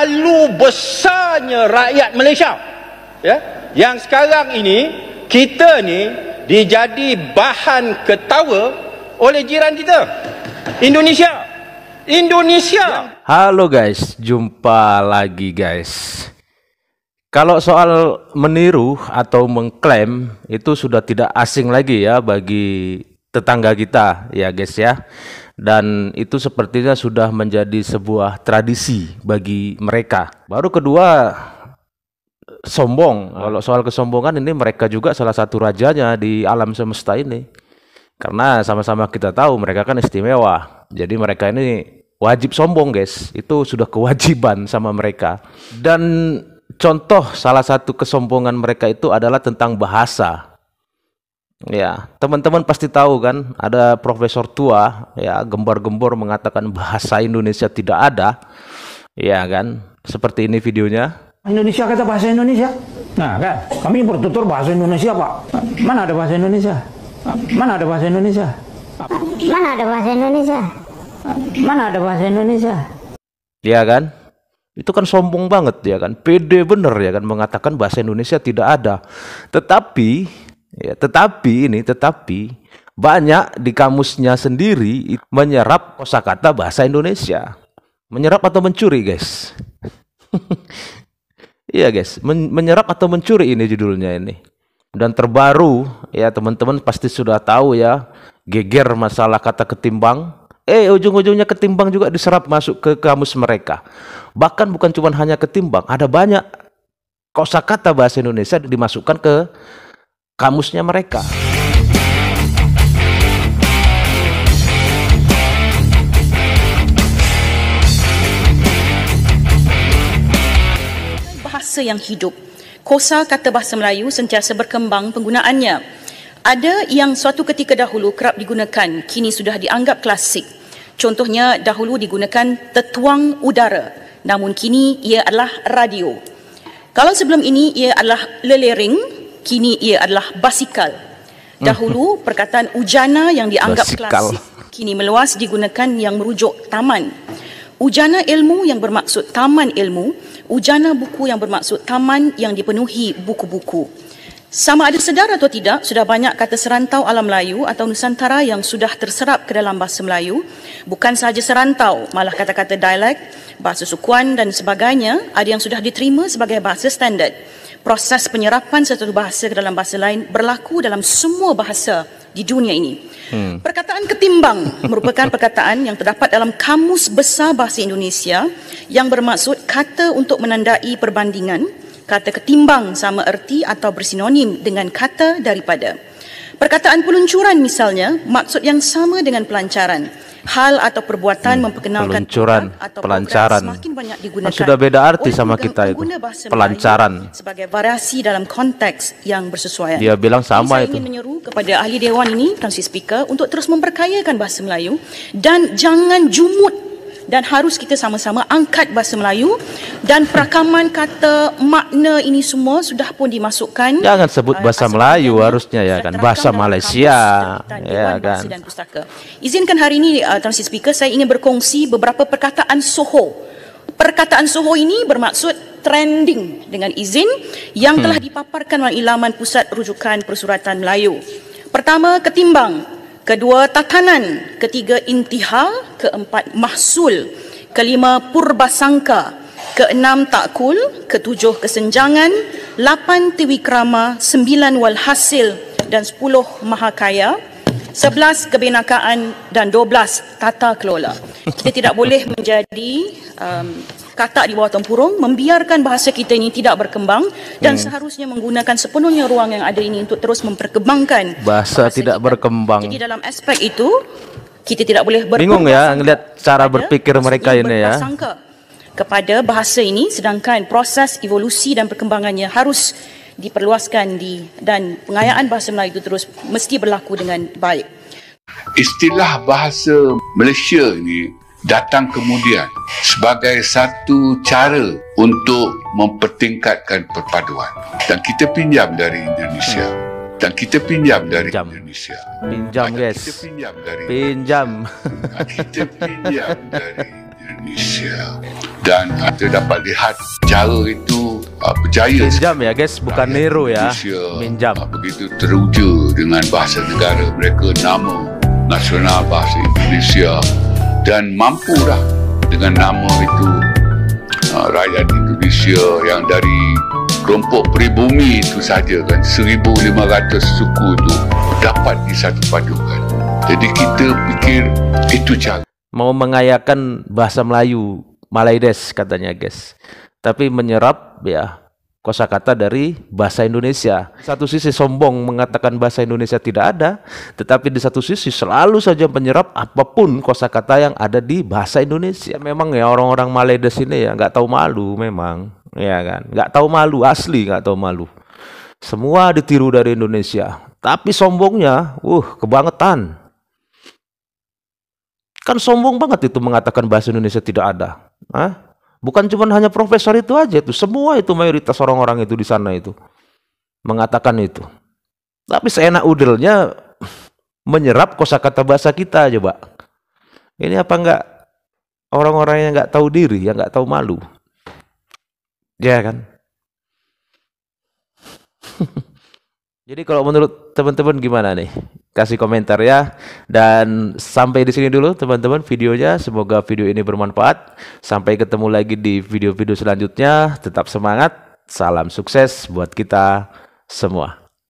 Terlalu besarnya rakyat Malaysia, ya, yang sekarang ini kita ni dijadi bahan ketawa oleh jiran kita, Indonesia. Halo guys, jumpa lagi guys. Kalau soal meniru atau mengklaim itu sudah tidak asing lagi ya bagi tetangga kita ya guys ya. Dan itu sepertinya sudah menjadi sebuah tradisi bagi mereka. Baru kedua, sombong. Kalau soal kesombongan ini mereka juga salah satu rajanya di alam semesta ini. Karena sama-sama kita tahu mereka kan istimewa. Jadi mereka ini wajib sombong guys. Itu sudah kewajiban sama mereka. Dan contoh salah satu kesombongan mereka itu adalah tentang bahasa. Ya, teman-teman pasti tahu kan, ada profesor tua ya gembar-gembor mengatakan bahasa Indonesia tidak ada. Ya kan? Seperti ini videonya. Indonesia kata bahasa Indonesia. Nah kan, kami bertutur bahasa Indonesia Pak. Mana ada bahasa Indonesia? Mana ada bahasa Indonesia? Mana ada bahasa Indonesia? Mana ada bahasa Indonesia? Ya kan? Itu kan sombong banget ya kan. Pede bener ya kan mengatakan bahasa Indonesia tidak ada. Tetapi banyak di kamusnya sendiri menyerap kosakata bahasa Indonesia. Menyerap atau mencuri, guys? Iya, guys, menyerap atau mencuri ini judulnya ini. Dan terbaru ya teman-teman pasti sudah tahu ya, geger masalah kata ketimbang. Ujung-ujungnya ketimbang juga diserap masuk ke kamus mereka. Bahkan bukan cuma hanya ketimbang, ada banyak kosakata bahasa Indonesia dimasukkan ke kamusnya mereka. Bahasa yang hidup. Kosa kata bahasa Melayu sentiasa berkembang penggunaannya. Ada yang suatu ketika dahulu kerap digunakan, kini sudah dianggap klasik. Contohnya dahulu digunakan tertuang udara, namun kini ia adalah radio. Kalau sebelum ini ia adalah lelering, kini ia adalah basikal. Dahulu perkataan ujana yang dianggap klasik kini meluas digunakan yang merujuk taman. Ujana ilmu yang bermaksud taman ilmu, ujana buku yang bermaksud taman yang dipenuhi buku-buku. Sama ada sedar atau tidak, sudah banyak kata serantau alam Melayu atau Nusantara yang sudah terserap ke dalam bahasa Melayu. Bukan sahaja serantau, malah kata-kata dialek, bahasa sukuan dan sebagainya ada yang sudah diterima sebagai bahasa standard. Proses penyerapan satu bahasa ke dalam bahasa lain berlaku dalam semua bahasa di dunia ini. Perkataan ketimbang merupakan perkataan yang terdapat dalam Kamus Besar Bahasa Indonesia yang bermaksud kata untuk menandai perbandingan. Kata ketimbang sama erti atau bersinonim dengan kata daripada. Perkataan peluncuran misalnya, maksud yang sama dengan pelancaran. Hal atau perbuatan memperkenalkan peluncuran, pelancaran. Semakin banyak digunakan. Sudah beda arti sama kita itu. Pelancaran. Sebagai variasi dalam konteks yang bersesuaian. Dia bilang sama itu. Saya ingin menyeru kepada ahli dewan ini, Tuan Speaker, untuk terus memperkayakan bahasa Melayu dan jangan jumut. Dan harus kita sama-sama angkat bahasa Melayu dan perakaman kata makna ini semua sudah pun dimasukkan. Jangan sebut bahasa Melayu harusnya ya kan, bahasa Malaysia ya kan. Izinkan hari ini Tuan Speaker, saya ingin berkongsi beberapa perkataan Soho. Perkataan Soho ini bermaksud trending dengan izin yang telah dipaparkan oleh laman Pusat Rujukan Persuratan Melayu. Pertama, ketimbang. Kedua, tatanan. Ketiga, intihal. Keempat, mahsul. Kelima, purbasangka. Keenam, takul. Ketujuh, kesenjangan. 8, tiwikrama. 9, walhasil. Dan 10, mahakaya. 11, kebenakaan. Dan 12, tata kelola. Kita tidak boleh menjadi katak di bawah tempurung, membiarkan bahasa kita ini tidak berkembang dan seharusnya menggunakan sepenuhnya ruang yang ada ini untuk terus memperkembangkan bahasa tidak kita berkembang. Jadi dalam aspek itu kita tidak boleh bingung ya ngelihat cara berpikir mereka ini ya kepada bahasa ini, sedangkan proses evolusi dan perkembangannya harus diperluaskan dan pengayaan bahasa Melayu itu terus mesti berlaku dengan baik. Istilah bahasa Malaysia ini datang kemudian sebagai satu cara untuk mempertingkatkan perpaduan, dan kita pinjam dari Indonesia dan kita pinjam dari Indonesia. Pinjam guys, kita pinjam dari pinjam kita pinjam dari Indonesia. Dan kita dapat lihat cara itu berjaya. Minjam ya guys, bukan niru ya. Minjam. Begitu teruja dengan bahasa negara mereka, nama nasional bahasa Indonesia, dan mampu dah dengan nama itu rakyat Indonesia yang dari kelompok pribumi itu saja kan 1,500 suku itu dapat disatupadukan. Jadi kita fikir itu cara. Mau mengayakan bahasa Melayu, Malaides katanya guys. Tapi menyerap ya kosakata dari bahasa Indonesia. Satu sisi sombong mengatakan bahasa Indonesia tidak ada, tetapi di satu sisi selalu saja menyerap apapun kosakata yang ada di bahasa Indonesia. Memang ya orang-orang Malaides ini ya nggak tahu malu memang, ya kan? Nggak tahu malu, asli nggak tahu malu. Semua ditiru dari Indonesia, tapi sombongnya, kebangetan. Kan sombong banget itu mengatakan bahasa Indonesia tidak ada. Hah? Bukan cuma hanya profesor itu aja, itu semua itu mayoritas orang-orang itu di sana itu mengatakan itu. Tapi seenak udelnya menyerap kosakata bahasa kita aja, Pak. Ini apa enggak orang-orang yang enggak tahu diri, yang enggak tahu malu? Ya kan? Jadi kalau menurut teman-teman gimana nih? Kasih komentar ya. Dan sampai di sini dulu teman-teman videonya. Semoga video ini bermanfaat. Sampai ketemu lagi di video-video selanjutnya. Tetap semangat. Salam sukses buat kita semua.